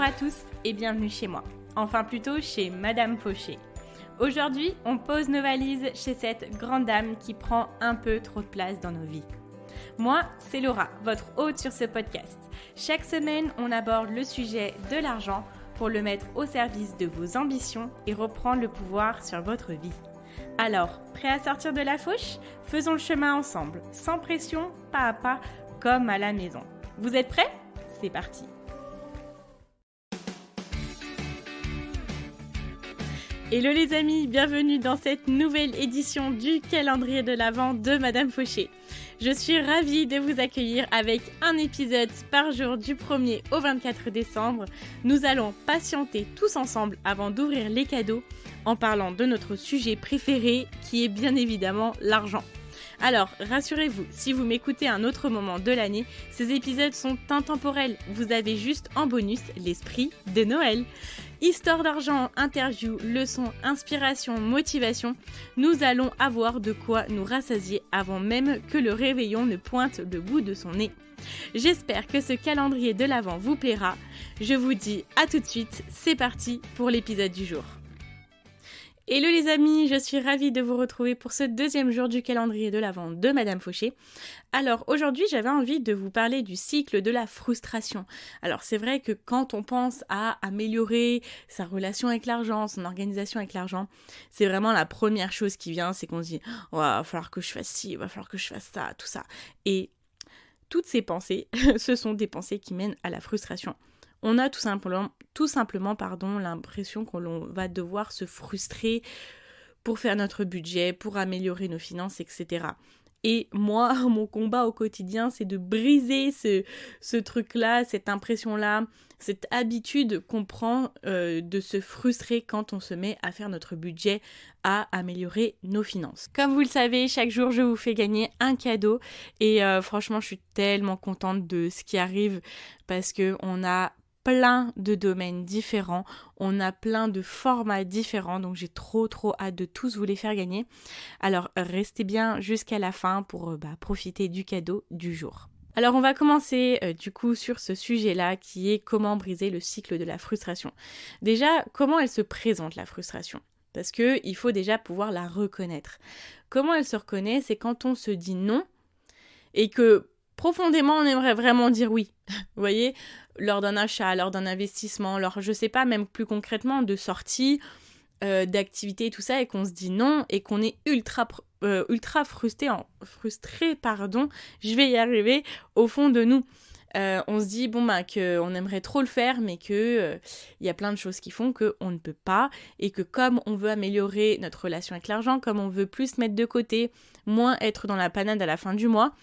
Bonjour à tous et bienvenue chez moi. Enfin plutôt chez Madame Fauché. Aujourd'hui, on pose nos valises chez cette grande dame qui prend un peu trop de place dans nos vies. Moi, c'est Laura, votre hôte sur ce podcast. Chaque semaine, on aborde le sujet de l'argent pour le mettre au service de vos ambitions et reprendre le pouvoir sur votre vie. Alors, prêt à sortir de la fauche ? Faisons le chemin ensemble, sans pression, pas à pas, comme à la maison. Vous êtes prêts ? C'est parti. Hello les amis, bienvenue dans cette nouvelle édition du calendrier de l'Avent de Madame Fauché. Je suis ravie de vous accueillir avec un épisode par jour du 1er au 24 décembre. Nous allons patienter tous ensemble avant d'ouvrir les cadeaux en parlant de notre sujet préféré qui est bien évidemment l'argent. Alors, rassurez-vous, si vous m'écoutez à un autre moment de l'année, ces épisodes sont intemporels. Vous avez juste en bonus l'esprit de Noël. Histoire d'argent, interview, leçons, inspiration, motivation, nous allons avoir de quoi nous rassasier avant même que le réveillon ne pointe le bout de son nez. J'espère que ce calendrier de l'Avent vous plaira. Je vous dis à tout de suite, c'est parti pour l'épisode du jour. Hello les amis, je suis ravie de vous retrouver pour ce deuxième jour du calendrier de l'Avent de Madame Fauché. Alors aujourd'hui j'avais envie de vous parler du cycle de la frustration. Alors c'est vrai que quand on pense à améliorer sa relation avec l'argent, son organisation avec l'argent, c'est vraiment la première chose qui vient, c'est qu'on se dit « oh, va falloir que je fasse ci, va falloir que je fasse ça, tout ça ». Et toutes ces pensées, ce sont des pensées qui mènent à la frustration. On a tout simplement l'impression qu'on va devoir se frustrer pour faire notre budget, pour améliorer nos finances, etc. Et moi, mon combat au quotidien, c'est de briser ce truc-là, cette impression-là, cette habitude qu'on prend de se frustrer quand on se met à faire notre budget, à améliorer nos finances. Comme vous le savez, chaque jour, je vous fais gagner un cadeau et franchement, je suis tellement contente de ce qui arrive parce qu'on a plein de domaines différents, on a plein de formats différents, donc j'ai trop hâte de tous vous les faire gagner. Alors restez bien jusqu'à la fin pour profiter du cadeau du jour. Alors on va commencer du coup sur ce sujet-là qui est comment briser le cycle de la frustration. Déjà, comment elle se présente la frustration ? Parce qu'il faut déjà pouvoir la reconnaître. Comment elle se reconnaît ? C'est quand on se dit non et que profondément, on aimerait vraiment dire oui. Vous voyez, lors d'un achat, lors d'un investissement, lors, je sais pas, même plus concrètement, de sortie, d'activité et tout ça, et qu'on se dit non, et qu'on est ultra frustré, je vais y arriver, au fond de nous. On se dit, qu'on aimerait trop le faire, mais que y a plein de choses qui font qu'on ne peut pas, et que comme on veut améliorer notre relation avec l'argent, comme on veut plus mettre de côté, moins être dans la panade à la fin du mois,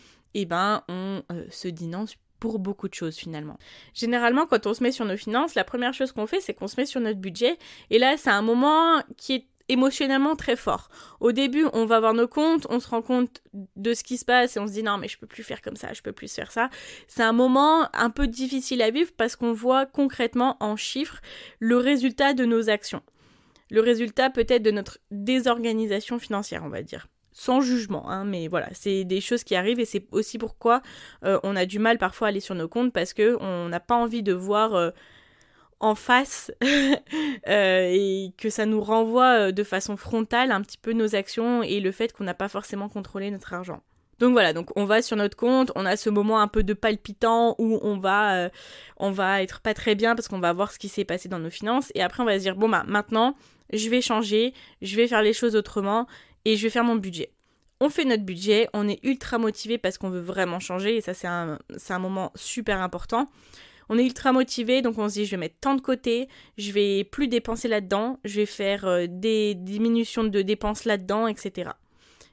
on se dit non pour beaucoup de choses finalement. Généralement, quand on se met sur nos finances, la première chose qu'on fait, c'est qu'on se met sur notre budget. Et là, c'est un moment qui est émotionnellement très fort. Au début, on va voir nos comptes, on se rend compte de ce qui se passe et on se dit non mais je peux plus faire comme ça, je peux plus faire ça. C'est un moment un peu difficile à vivre parce qu'on voit concrètement en chiffres le résultat de nos actions. Le résultat peut-être de notre désorganisation financière, on va dire. Sans jugement, mais voilà, c'est des choses qui arrivent et c'est aussi pourquoi on a du mal parfois à aller sur nos comptes parce qu'on n'a pas envie de voir en face et que ça nous renvoie de façon frontale un petit peu nos actions et le fait qu'on n'a pas forcément contrôlé notre argent. Donc voilà, donc on va sur notre compte, on a ce moment un peu de palpitant où on va être pas très bien parce qu'on va voir ce qui s'est passé dans nos finances et après on va se dire maintenant je vais changer, je vais faire les choses autrement et je vais faire mon budget. On fait notre budget, on est ultra motivé parce qu'on veut vraiment changer et ça c'est un moment super important. On est ultra motivé donc on se dit je vais mettre tant de côté, je vais plus dépenser là-dedans, je vais faire des diminutions de dépenses là-dedans, etc.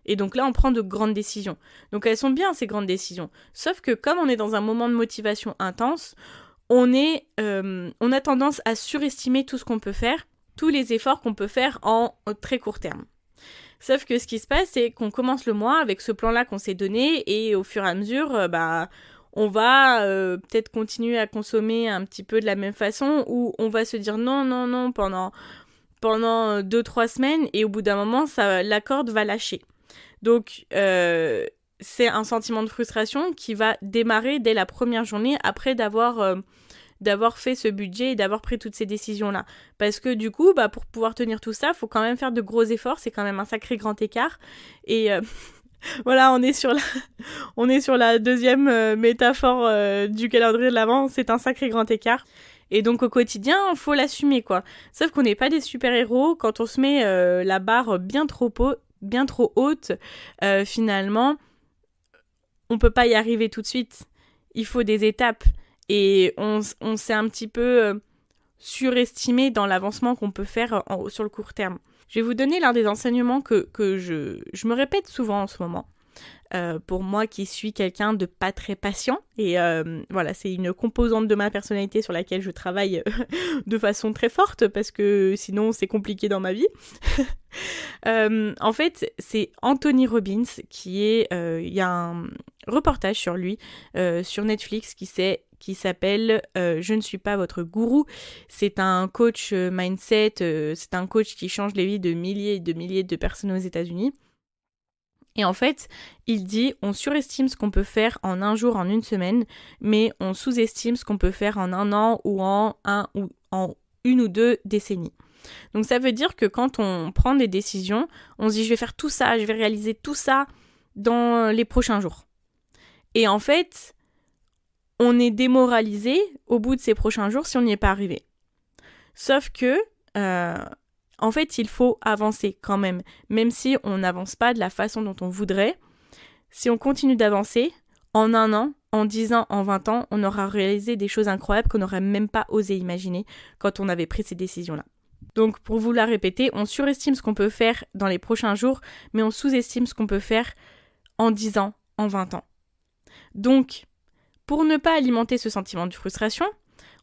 Et donc là on prend de grandes décisions. Donc elles sont bien ces grandes décisions. Sauf que comme on est dans un moment de motivation intense, on a tendance à surestimer tout ce qu'on peut faire, tous les efforts qu'on peut faire en très court terme. Sauf que ce qui se passe, c'est qu'on commence le mois avec ce plan-là qu'on s'est donné et au fur et à mesure, on va peut-être continuer à consommer un petit peu de la même façon ou on va se dire non pendant 2-3 semaines et au bout d'un moment, la corde va lâcher. Donc, c'est un sentiment de frustration qui va démarrer dès la première journée après d'avoir d'avoir fait ce budget et d'avoir pris toutes ces décisions-là. Parce que du coup, pour pouvoir tenir tout ça, il faut quand même faire de gros efforts, c'est quand même un sacré grand écart. Et voilà, on est sur la deuxième métaphore du calendrier de l'Avent, c'est un sacré grand écart. Et donc au quotidien, il faut l'assumer, quoi. Sauf qu'on n'est pas des super-héros, quand on se met la barre bien trop haute, finalement, on peut pas y arriver tout de suite. Il faut des étapes. Et on s'est un petit peu surestimé dans l'avancement qu'on peut faire sur le court terme. Je vais vous donner l'un des enseignements que je me répète souvent en ce moment. Pour moi qui suis quelqu'un de pas très patient, et voilà, c'est une composante de ma personnalité sur laquelle je travaille de façon très forte, parce que sinon c'est compliqué dans ma vie. En fait, c'est Anthony Robbins il y a un reportage sur lui sur Netflix qui s'appelle Je ne suis pas votre gourou. C'est un coach mindset, c'est un coach qui change les vies de milliers et de milliers de personnes aux États-Unis. Et en fait, il dit, on surestime ce qu'on peut faire en un jour, en une semaine, mais on sous-estime ce qu'on peut faire en un an ou en une ou deux décennies. Donc ça veut dire que quand on prend des décisions, on se dit je vais faire tout ça, je vais réaliser tout ça dans les prochains jours. Et en fait, on est démoralisé au bout de ces prochains jours si on n'y est pas arrivé. Sauf que en fait, il faut avancer quand même si on n'avance pas de la façon dont on voudrait. Si on continue d'avancer, en un an, en 10 ans, en 20 ans, on aura réalisé des choses incroyables qu'on n'aurait même pas osé imaginer quand on avait pris ces décisions-là. Donc, pour vous la répéter, on surestime ce qu'on peut faire dans les prochains jours, mais on sous-estime ce qu'on peut faire en 10 ans, en 20 ans. Donc, pour ne pas alimenter ce sentiment de frustration,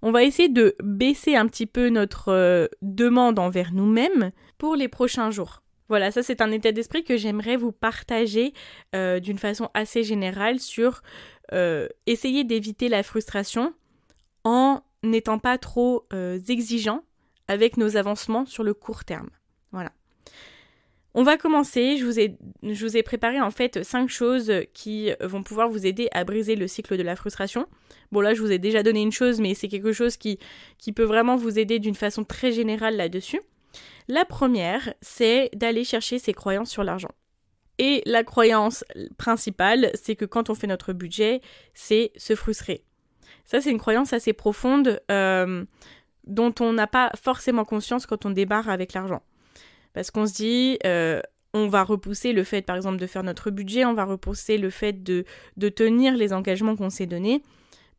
on va essayer de baisser un petit peu notre demande envers nous-mêmes pour les prochains jours. Voilà, ça c'est un état d'esprit que j'aimerais vous partager d'une façon assez générale sur essayer d'éviter la frustration en n'étant pas trop exigeant avec nos avancements sur le court terme. Voilà. On va commencer, je vous ai préparé en fait 5 choses qui vont pouvoir vous aider à briser le cycle de la frustration. Bon là je vous ai déjà donné une chose, mais c'est quelque chose qui peut vraiment vous aider d'une façon très générale là-dessus. La première, c'est d'aller chercher ses croyances sur l'argent. Et la croyance principale, c'est que quand on fait notre budget, c'est se frustrer. Ça c'est une croyance assez profonde dont on n'a pas forcément conscience quand on démarre avec l'argent. Parce qu'on se dit, on va repousser le fait, par exemple, de faire notre budget, on va repousser le fait de tenir les engagements qu'on s'est donnés,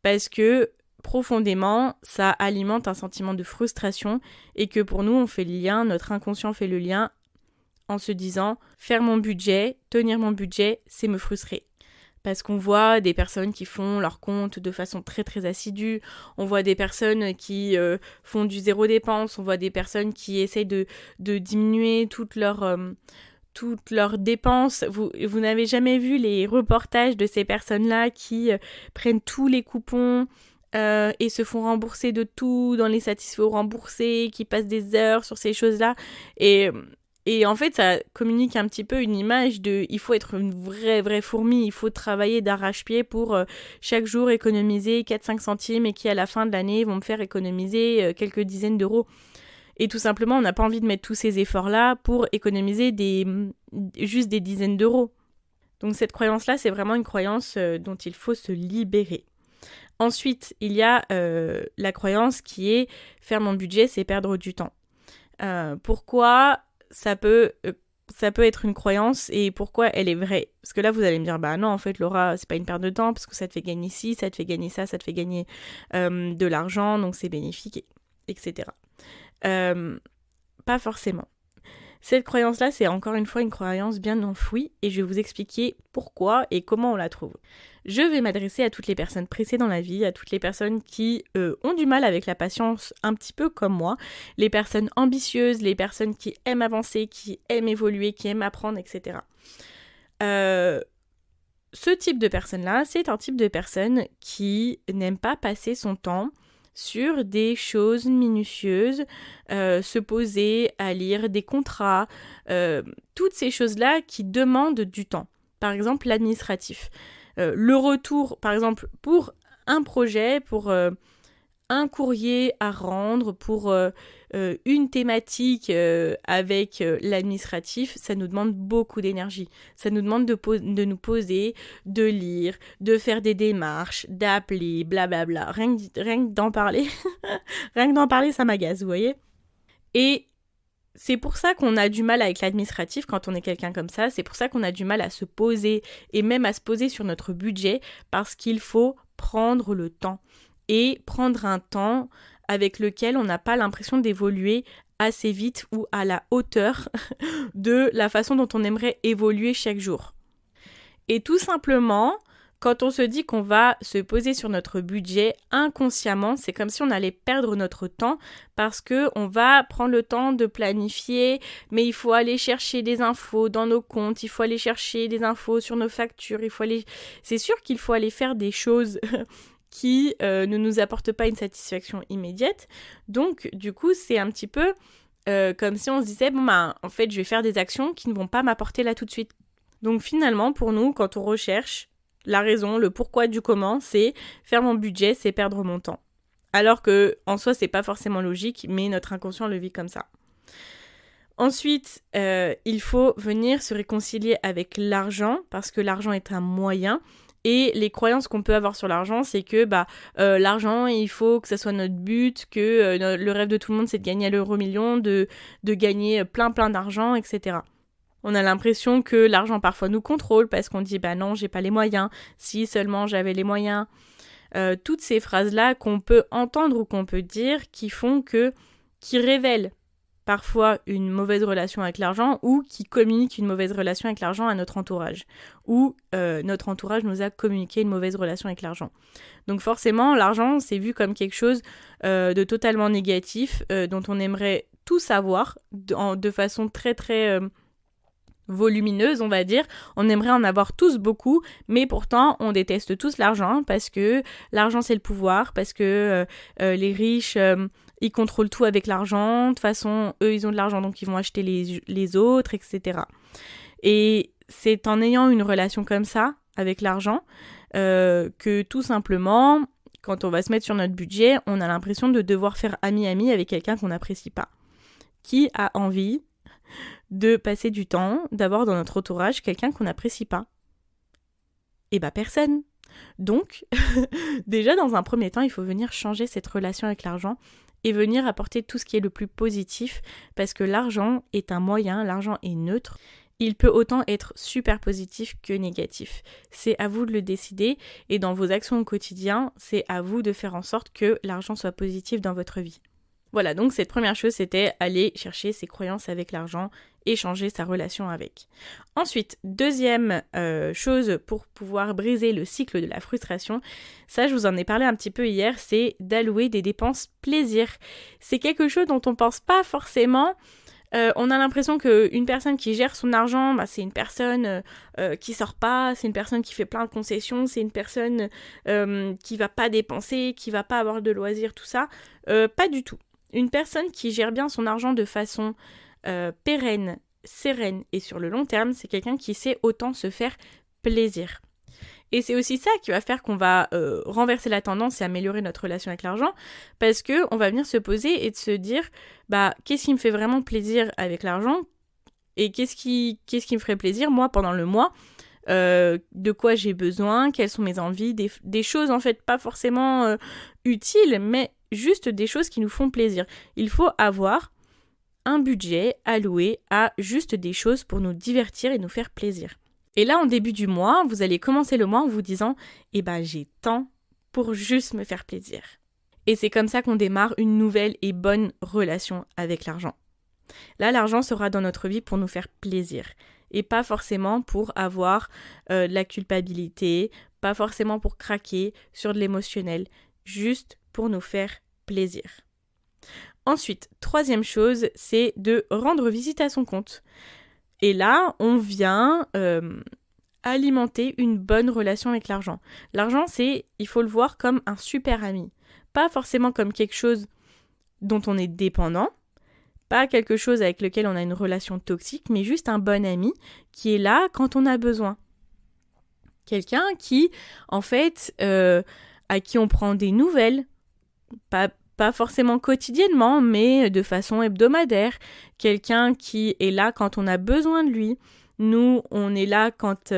parce que profondément, ça alimente un sentiment de frustration, et que pour nous, on fait le lien, notre inconscient fait le lien, en se disant, faire mon budget, tenir mon budget, c'est me frustrer. Parce qu'on voit des personnes qui font leur compte de façon très très assidue, on voit des personnes qui font du zéro dépense, on voit des personnes qui essayent de diminuer toutes leurs dépenses. Vous n'avez jamais vu les reportages de ces personnes-là qui prennent tous les coupons et se font rembourser de tout dans les satisfaits remboursés, qui passent des heures sur ces choses-là. Et en fait, ça communique un petit peu une image de il faut être une vraie fourmi, il faut travailler d'arrache-pied pour chaque jour économiser 4-5 centimes et qui, à la fin de l'année, vont me faire économiser quelques dizaines d'euros. Et tout simplement, on n'a pas envie de mettre tous ces efforts-là pour économiser juste des dizaines d'euros. Donc cette croyance-là, c'est vraiment une croyance dont il faut se libérer. Ensuite, il y a la croyance qui est faire mon budget, c'est perdre du temps. Pourquoi ça peut être une croyance et pourquoi elle est vraie? Parce que là, vous allez me dire, bah non, en fait, Laura, c'est pas une perte de temps parce que ça te fait gagner ci, ça te fait gagner ça te fait gagner de l'argent, donc c'est bénéfique, etc. Pas forcément. Cette croyance-là, c'est encore une fois une croyance bien enfouie et je vais vous expliquer pourquoi et comment on la trouve. Je vais m'adresser à toutes les personnes pressées dans la vie, à toutes les personnes qui ont du mal avec la patience un petit peu comme moi, les personnes ambitieuses, les personnes qui aiment avancer, qui aiment évoluer, qui aiment apprendre, etc. Ce type de personnes-là, c'est un type de personne qui n'aime pas passer son temps sur des choses minutieuses, se poser à lire des contrats, toutes ces choses-là qui demandent du temps. Par exemple, l'administratif. Le retour, par exemple, pour un projet, pour un courrier à rendre pour une thématique avec l'administratif, ça nous demande beaucoup d'énergie. Ça nous demande de nous poser, de lire, de faire des démarches, d'appeler, blablabla. Rien que d'en parler, rien que d'en parler, ça m'agace, vous voyez. Et c'est pour ça qu'on a du mal avec l'administratif quand on est quelqu'un comme ça. C'est pour ça qu'on a du mal à se poser et même à se poser sur notre budget parce qu'il faut prendre le temps. Et prendre un temps avec lequel on n'a pas l'impression d'évoluer assez vite ou à la hauteur de la façon dont on aimerait évoluer chaque jour. Et tout simplement, quand on se dit qu'on va se poser sur notre budget, inconsciemment, c'est comme si on allait perdre notre temps parce qu'on va prendre le temps de planifier, mais il faut aller chercher des infos dans nos comptes, il faut aller chercher des infos sur nos factures, c'est sûr qu'il faut aller faire des choses qui ne nous apportent pas une satisfaction immédiate. Donc, du coup, c'est un petit peu comme si on se disait, en fait, je vais faire des actions qui ne vont pas m'apporter là tout de suite. Donc, finalement, pour nous, quand on recherche la raison, le pourquoi du comment, c'est faire mon budget, c'est perdre mon temps. Alors que, en soi, c'est pas forcément logique, mais notre inconscient le vit comme ça. Ensuite, il faut venir se réconcilier avec l'argent, parce que l'argent est un moyen. Et les croyances qu'on peut avoir sur l'argent, c'est que l'argent, il faut que ça soit notre but, que le rêve de tout le monde, c'est de gagner l'euro million, de gagner plein d'argent, etc. On a l'impression que l'argent parfois nous contrôle parce qu'on dit non, j'ai pas les moyens, si seulement j'avais les moyens. Toutes ces phrases-là qu'on peut entendre ou qu'on peut dire qui révèlent parfois une mauvaise relation avec l'argent ou qui communiquent une mauvaise relation avec l'argent à notre entourage. Ou notre entourage nous a communiqué une mauvaise relation avec l'argent. Donc forcément, l'argent, c'est vu comme quelque chose de totalement négatif, dont on aimerait tout savoir de façon très très volumineuse, on va dire. On aimerait en avoir tous beaucoup, mais pourtant, on déteste tous l'argent parce que l'argent, c'est le pouvoir, parce que les riches... ils contrôlent tout avec l'argent, de toute façon, eux, ils ont de l'argent, donc ils vont acheter les autres, etc. Et c'est en ayant une relation comme ça, avec l'argent, que tout simplement, quand on va se mettre sur notre budget, on a l'impression de devoir faire ami-ami avec quelqu'un qu'on n'apprécie pas. Qui a envie de passer du temps, d'avoir dans notre entourage quelqu'un qu'on n'apprécie pas? Eh ben, personne. Donc, déjà, dans un premier temps, il faut venir changer cette relation avec l'argent et venir apporter tout ce qui est le plus positif, parce que l'argent est un moyen, l'argent est neutre. Il peut autant être super positif que négatif. C'est à vous de le décider, et dans vos actions au quotidien, c'est à vous de faire en sorte que l'argent soit positif dans votre vie. Voilà, donc cette première chose, c'était aller chercher ses croyances avec l'argent et changer sa relation avec. Ensuite, deuxième chose pour pouvoir briser le cycle de la frustration, ça je vous en ai parlé un petit peu hier, c'est d'allouer des dépenses plaisir. C'est quelque chose dont on pense pas forcément. On a l'impression qu'une personne qui gère son argent, c'est une personne qui sort pas, c'est une personne qui fait plein de concessions, c'est une personne qui va pas dépenser, qui va pas avoir de loisirs, tout ça. Pas du tout. Une personne qui gère bien son argent de façon pérenne, sereine et sur le long terme, c'est quelqu'un qui sait autant se faire plaisir. Et c'est aussi ça qui va faire qu'on va renverser la tendance et améliorer notre relation avec l'argent, parce qu'on va venir se poser et de se dire qu'est-ce qui me fait vraiment plaisir avec l'argent et qu'est-ce qui me ferait plaisir moi pendant le mois, de quoi j'ai besoin, quelles sont mes envies, des choses en fait pas forcément utiles, mais juste des choses qui nous font plaisir. Il faut avoir un budget alloué à juste des choses pour nous divertir et nous faire plaisir. Et là, en début du mois, vous allez commencer le mois en vous disant « j'ai tant pour juste me faire plaisir ». Et c'est comme ça qu'on démarre une nouvelle et bonne relation avec l'argent. Là, l'argent sera dans notre vie pour nous faire plaisir. Et pas forcément pour avoir de la culpabilité, pas forcément pour craquer sur de l'émotionnel, juste pour nous faire plaisir. Ensuite, troisième chose, c'est de rendre visite à son compte. Et là, on vient alimenter une bonne relation avec l'argent. L'argent, il faut le voir comme un super ami. Pas forcément comme quelque chose dont on est dépendant, pas quelque chose avec lequel on a une relation toxique, mais juste un bon ami qui est là quand on a besoin. Quelqu'un qui, en fait, à qui on prend des nouvelles Pas forcément quotidiennement, mais de façon hebdomadaire. Quelqu'un qui est là quand on a besoin de lui. Nous, on est là quand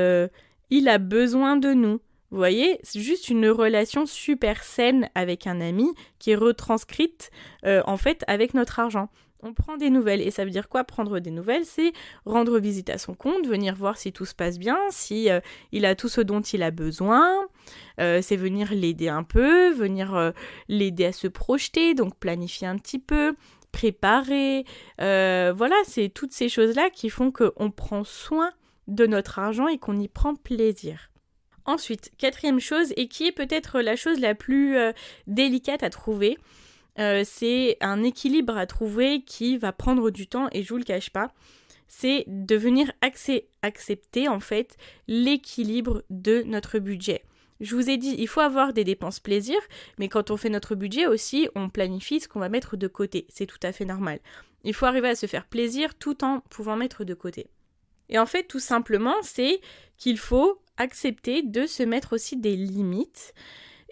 il a besoin de nous. Vous voyez, c'est juste une relation super saine avec un ami qui est retranscrite en fait avec notre argent. On prend des nouvelles. Et ça veut dire quoi, prendre des nouvelles? C'est rendre visite à son compte, venir voir si tout se passe bien, si il a tout ce dont il a besoin. C'est venir l'aider un peu, venir l'aider à se projeter, donc planifier un petit peu, préparer. Voilà, c'est toutes ces choses-là qui font qu'on prend soin de notre argent et qu'on y prend plaisir. Ensuite, quatrième chose, et qui est peut-être la chose la plus délicate à trouver, c'est un équilibre à trouver qui va prendre du temps, et je vous le cache pas, c'est de venir accepter en fait l'équilibre de notre budget. Je vous ai dit, il faut avoir des dépenses plaisir, mais quand on fait notre budget aussi, on planifie ce qu'on va mettre de côté. C'est tout à fait normal. Il faut arriver à se faire plaisir tout en pouvant mettre de côté. Et en fait, tout simplement, c'est qu'il faut accepter de se mettre aussi des limites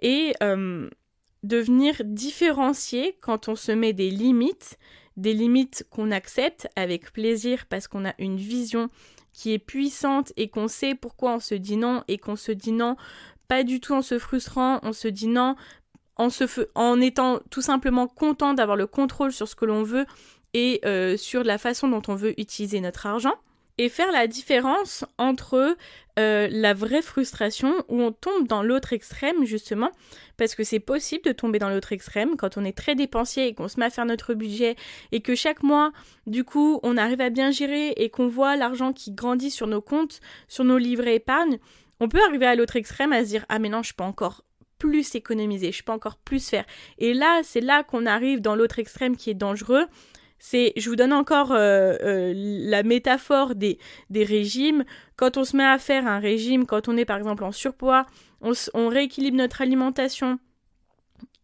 et de venir différencier quand on se met des limites qu'on accepte avec plaisir parce qu'on a une vision qui est puissante et qu'on sait pourquoi on se dit non et qu'on se dit non pas du tout en se frustrant, on se dit non en étant tout simplement content d'avoir le contrôle sur ce que l'on veut et sur la façon dont on veut utiliser notre argent. Et faire la différence entre la vraie frustration où on tombe dans l'autre extrême justement, parce que c'est possible de tomber dans l'autre extrême quand on est très dépensier et qu'on se met à faire notre budget et que chaque mois, du coup, on arrive à bien gérer et qu'on voit l'argent qui grandit sur nos comptes, sur nos livrets épargne, on peut arriver à l'autre extrême à se dire « Ah mais non, je peux encore plus économiser, je peux encore plus faire ». Et là, c'est là qu'on arrive dans l'autre extrême qui est dangereux. Je vous donne encore la métaphore des régimes. Quand on se met à faire un régime, quand on est par exemple en surpoids, on rééquilibre notre alimentation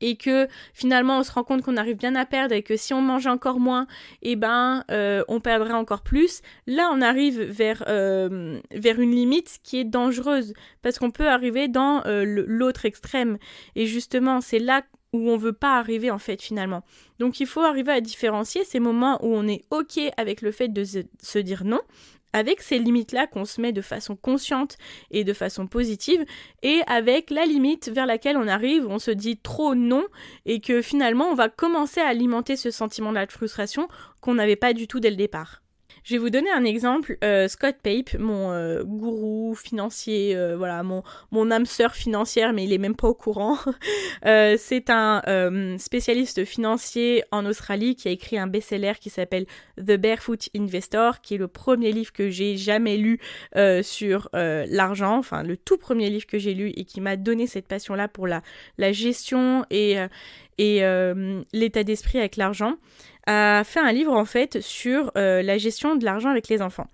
et que finalement on se rend compte qu'on arrive bien à perdre et que si on mangeait encore moins, on perdrait encore plus. Là, on arrive vers une limite qui est dangereuse parce qu'on peut arriver dans l'autre extrême. Et justement, c'est là où on veut pas arriver en fait finalement. Donc il faut arriver à différencier ces moments où on est ok avec le fait de se dire non, avec ces limites-là qu'on se met de façon consciente et de façon positive, et avec la limite vers laquelle on arrive, où on se dit trop non, et que finalement on va commencer à alimenter ce sentiment-là de frustration qu'on n'avait pas du tout dès le départ. Je vais vous donner un exemple. Scott Pape, mon gourou financier, mon âme sœur financière, mais il est même pas au courant. C'est un spécialiste financier en Australie qui a écrit un best-seller qui s'appelle The Barefoot Investor, qui est le premier livre que j'ai jamais lu sur l'argent, enfin le tout premier livre que j'ai lu et qui m'a donné cette passion-là pour la gestion et l'état d'esprit avec l'argent. A fait un livre en fait sur la gestion de l'argent avec les enfants.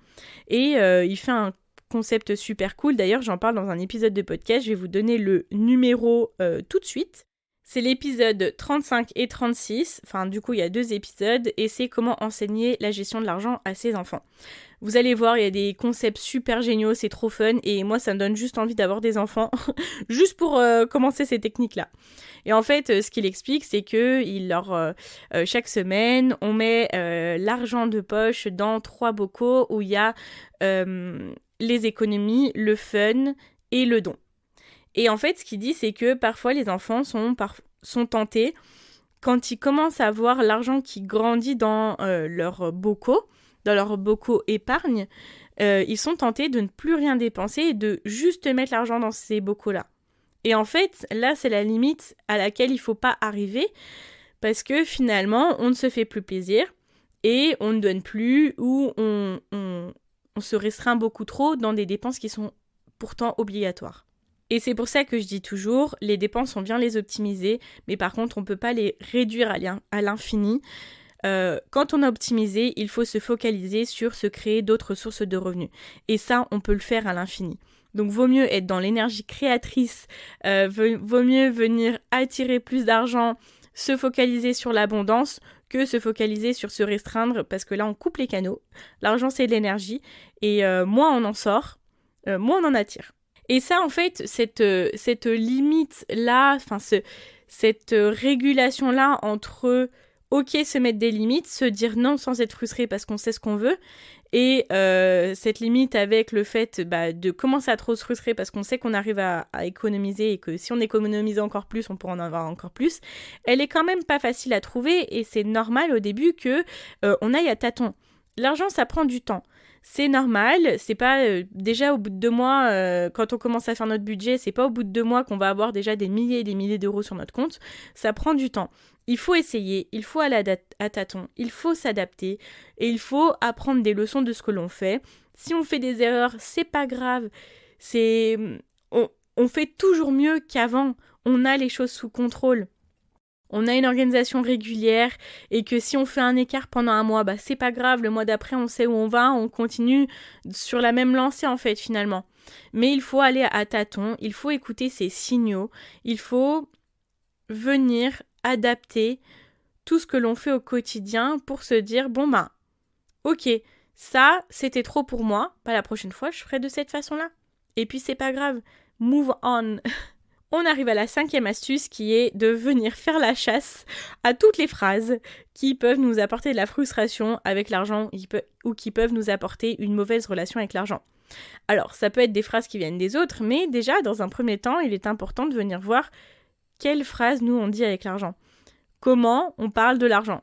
Et il fait un concept super cool, d'ailleurs j'en parle dans un épisode de podcast, je vais vous donner le numéro tout de suite. C'est l'épisode 35 et 36, enfin du coup il y a 2 épisodes, et c'est comment enseigner la gestion de l'argent à ses enfants. Vous allez voir, il y a des concepts super géniaux, c'est trop fun, et moi ça me donne juste envie d'avoir des enfants, juste pour commencer ces techniques-là. Et en fait, ce qu'il explique, c'est que chaque semaine, on met l'argent de poche dans 3 bocaux où il y a les économies, le fun et le don. Et en fait, ce qu'il dit, c'est que parfois les enfants sont tentés, quand ils commencent à voir l'argent qui grandit dans leurs bocaux épargne, ils sont tentés de ne plus rien dépenser et de juste mettre l'argent dans ces bocaux-là. Et en fait, là, c'est la limite à laquelle il ne faut pas arriver parce que finalement, on ne se fait plus plaisir et on ne donne plus ou on se restreint beaucoup trop dans des dépenses qui sont pourtant obligatoires. Et c'est pour ça que je dis toujours, les dépenses, on vient les optimiser, mais par contre, on ne peut pas les réduire à l'infini. Quand on a optimisé, il faut se focaliser sur se créer d'autres sources de revenus. Et ça, on peut le faire à l'infini. Donc, vaut mieux être dans l'énergie créatrice, vaut mieux venir attirer plus d'argent, se focaliser sur l'abondance que se focaliser sur se restreindre parce que là, on coupe les canaux. L'argent, c'est de l'énergie et moins on en sort, moins on en attire. Et ça, en fait, cette limite-là, cette régulation-là entre, ok, se mettre des limites, se dire non sans être frustré parce qu'on sait ce qu'on veut, et cette limite avec le fait de commencer à trop se frustrer parce qu'on sait qu'on arrive à économiser et que si on économise encore plus, on pourra en avoir encore plus, elle est quand même pas facile à trouver et c'est normal au début que on aille à tâtons. L'argent, ça prend du temps. C'est normal, c'est pas déjà au bout de 2 mois, quand on commence à faire notre budget, c'est pas au bout de 2 mois qu'on va avoir déjà des milliers et des milliers d'euros sur notre compte. Ça prend du temps. Il faut essayer, il faut aller à tâtons, il faut s'adapter et il faut apprendre des leçons de ce que l'on fait. Si on fait des erreurs, c'est pas grave. On fait toujours mieux qu'avant. On a les choses sous contrôle. On a une organisation régulière et que si on fait un écart pendant un mois, c'est pas grave, le mois d'après on sait où on va, on continue sur la même lancée en fait finalement. Mais il faut aller à tâtons, il faut écouter ces signaux, il faut venir adapter tout ce que l'on fait au quotidien pour se dire ok, ça c'était trop pour moi, pas la prochaine fois je ferai de cette façon-là. Et puis c'est pas grave, move on. On arrive à la 5e astuce qui est de venir faire la chasse à toutes les phrases qui peuvent nous apporter de la frustration avec l'argent ou qui peuvent nous apporter une mauvaise relation avec l'argent. Alors, ça peut être des phrases qui viennent des autres, mais déjà, dans un premier temps, il est important de venir voir quelles phrases nous on dit avec l'argent. Comment on parle de l'argent.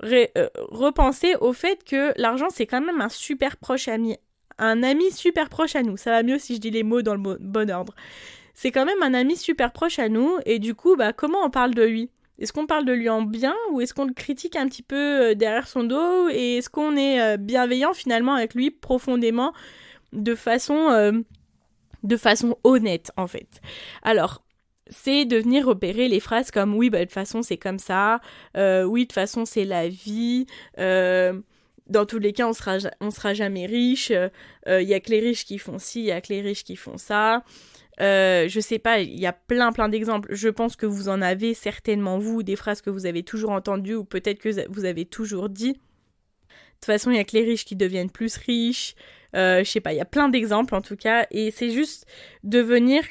Repensez au fait que l'argent, c'est quand même un super proche ami. Un ami super proche à nous. Ça va mieux si je dis les mots dans le bon ordre. C'est quand même un ami super proche à nous, et du coup, comment on parle de lui ? Est-ce qu'on parle de lui en bien, ou est-ce qu'on le critique un petit peu derrière son dos, et est-ce qu'on est bienveillant finalement avec lui profondément, de façon honnête en fait ? Alors, c'est de venir repérer les phrases comme « oui, de toute façon c'est comme ça »,« oui, de toute façon c'est la vie », dans tous les cas, on sera jamais riche, y a que les riches qui font ci, y a que les riches qui font ça. Je sais pas, il y a plein d'exemples. Je pense que vous en avez certainement, vous, des phrases que vous avez toujours entendues ou peut-être que vous avez toujours dit. De toute façon, il y a que les riches qui deviennent plus riches. Je sais pas, il y a plein d'exemples en tout cas. Et c'est juste de venir,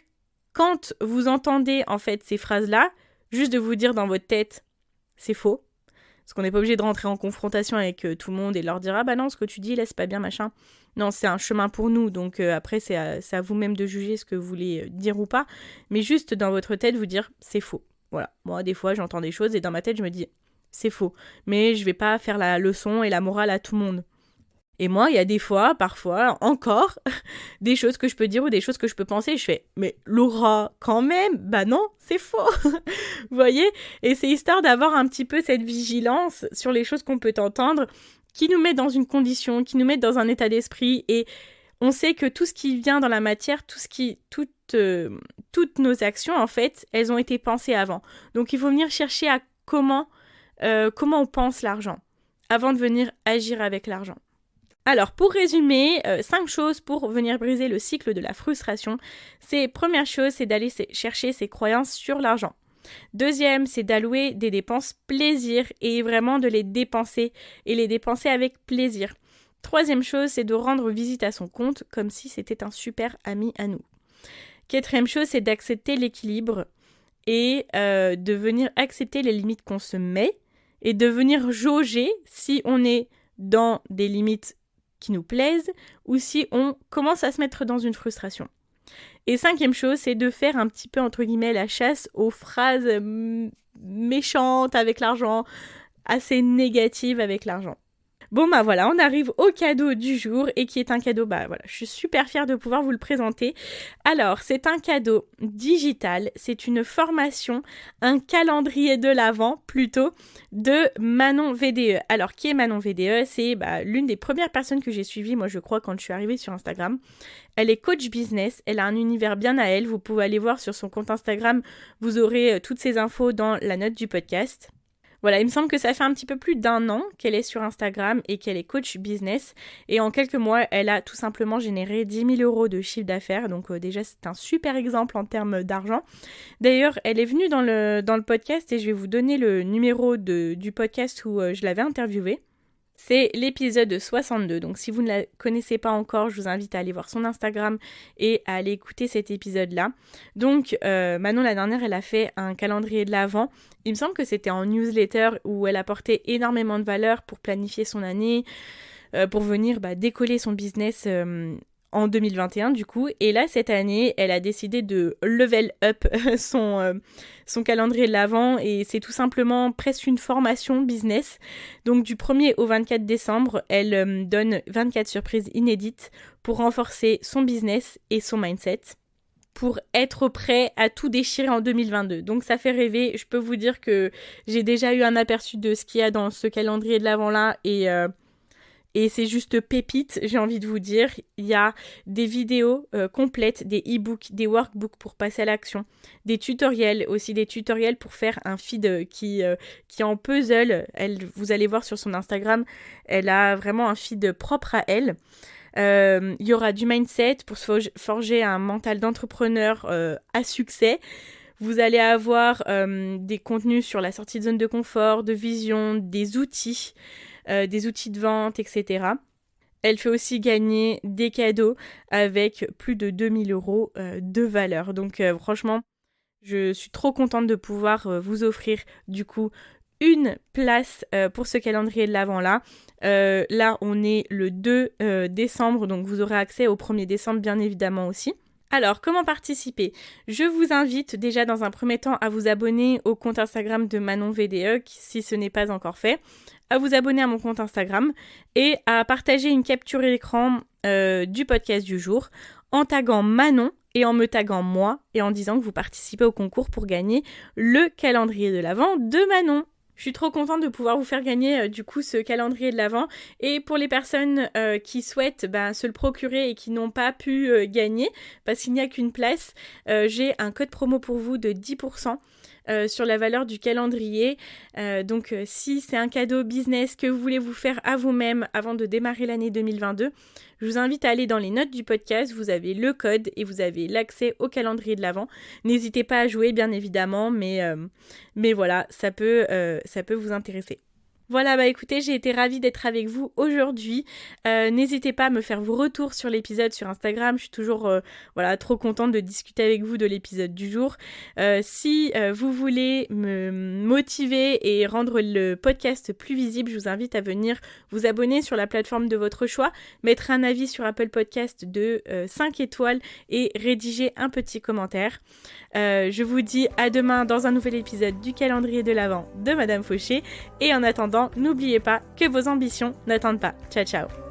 quand vous entendez en fait ces phrases-là, juste de vous dire dans votre tête, c'est faux. Parce qu'on n'est pas obligé de rentrer en confrontation avec tout le monde et leur dire « Ah non, ce que tu dis là, c'est pas bien, machin ». Non, c'est un chemin pour nous, donc après, c'est à vous-même de juger ce que vous voulez dire ou pas. Mais juste dans votre tête, vous dire « C'est faux ». Voilà, moi, des fois, j'entends des choses et dans ma tête, je me dis « C'est faux ». Mais je vais pas faire la leçon et la morale à tout le monde. Et moi, il y a des fois, parfois, encore, des choses que je peux dire ou des choses que je peux penser. Je fais, mais Laura, quand même, non, c'est faux. Vous voyez ? Et c'est histoire d'avoir un petit peu cette vigilance sur les choses qu'on peut entendre, qui nous met dans une condition, qui nous met dans un état d'esprit. Et on sait que tout ce qui vient dans la matière, toutes nos actions, en fait, elles ont été pensées avant. Donc, il faut venir chercher à comment on pense l'argent, avant de venir agir avec l'argent. Alors, pour résumer, 5 choses pour venir briser le cycle de la frustration. Première chose, c'est d'aller chercher ses croyances sur l'argent. Deuxième, c'est d'allouer des dépenses plaisir et vraiment de les dépenser et les dépenser avec plaisir. Troisième chose, c'est de rendre visite à son compte comme si c'était un super ami à nous. Quatrième chose, c'est d'accepter l'équilibre et de venir accepter les limites qu'on se met et de venir jauger si on est dans des limites qui nous plaisent ou si on commence à se mettre dans une frustration. Et cinquième chose, c'est de faire un petit peu, entre guillemets, la chasse aux phrases méchantes avec l'argent, assez négatives avec l'argent. Bon voilà, on arrive au cadeau du jour et qui est un cadeau, je suis super fière de pouvoir vous le présenter. Alors, c'est un cadeau digital, c'est une formation, un calendrier de l'Avent plutôt, de Manon VDE. Alors, qui est Manon VDE ? C'est l'une des premières personnes que j'ai suivies, moi je crois, quand je suis arrivée sur Instagram. Elle est coach business, elle a un univers bien à elle, vous pouvez aller voir sur son compte Instagram, vous aurez toutes ces infos dans la note du podcast. Voilà, il me semble que ça fait un petit peu plus d'1 an qu'elle est sur Instagram et qu'elle est coach business. Et en quelques mois, elle a tout simplement généré 10 000 euros de chiffre d'affaires. Donc déjà, c'est un super exemple en termes d'argent. D'ailleurs, elle est venue dans le podcast et je vais vous donner le numéro du podcast où je l'avais interviewée. C'est l'épisode 62, donc si vous ne la connaissez pas encore, je vous invite à aller voir son Instagram et à aller écouter cet épisode-là. Donc Manon, la dernière, elle a fait un calendrier de l'Avent. Il me semble que c'était en newsletter où elle apportait énormément de valeur pour planifier son année, pour venir décoller son business en 2021 du coup. Et là, cette année, elle a décidé de level up son calendrier de l'Avent et c'est tout simplement presque une formation business. Donc du 1er au 24 décembre, elle donne 24 surprises inédites pour renforcer son business et son mindset, pour être prêt à tout déchirer en 2022. Donc ça fait rêver. Je peux vous dire que j'ai déjà eu un aperçu de ce qu'il y a dans ce calendrier de l'Avent là et c'est juste pépite, j'ai envie de vous dire. Il y a des vidéos complètes, des e-books, des workbooks pour passer à l'action, des tutoriels, aussi des tutoriels pour faire un feed qui est en puzzle. Vous allez voir sur son Instagram, elle a vraiment un feed propre à elle. Il y aura du mindset pour se forger un mental d'entrepreneur à succès. Vous allez avoir des contenus sur la sortie de zone de confort, de vision, des outils de vente, etc. Elle fait aussi gagner des cadeaux avec plus de 2000 € de valeur. Donc franchement, je suis trop contente de pouvoir vous offrir du coup une place pour ce calendrier de l'Avent là. Là, on est le 2 décembre, donc vous aurez accès au 1er décembre bien évidemment aussi. Alors, comment participer ? Je vous invite déjà dans un premier temps à vous abonner au compte Instagram de Manon VDE, si ce n'est pas encore fait, à vous abonner à mon compte Instagram et à partager une capture d'écran du podcast du jour en taguant Manon et en me taguant moi et en disant que vous participez au concours pour gagner le calendrier de l'Avent de Manon. Je suis trop contente de pouvoir vous faire gagner du coup ce calendrier de l'Avent. Et pour les personnes qui souhaitent se le procurer et qui n'ont pas pu gagner, parce qu'il n'y a qu'une place, j'ai un code promo pour vous de 10% sur la valeur du calendrier. Donc si c'est un cadeau business que vous voulez vous faire à vous-même avant de démarrer l'année 2022, je vous invite à aller dans les notes du podcast, vous avez le code et vous avez l'accès au calendrier de l'Avent. N'hésitez pas à jouer bien évidemment, mais voilà, ça peut vous intéresser. Voilà, écoutez, j'ai été ravie d'être avec vous aujourd'hui. N'hésitez pas à me faire vos retours sur l'épisode sur Instagram. Je suis toujours trop contente de discuter avec vous de l'épisode du jour. Si vous voulez me motiver et rendre le podcast plus visible, je vous invite à venir vous abonner sur la plateforme de votre choix, mettre un avis sur Apple Podcast de 5 étoiles et rédiger un petit commentaire. Je vous dis à demain dans un nouvel épisode du calendrier de l'Avent de Madame Fauché. Et en attendant, n'oubliez pas que vos ambitions n'attendent pas. Ciao, ciao!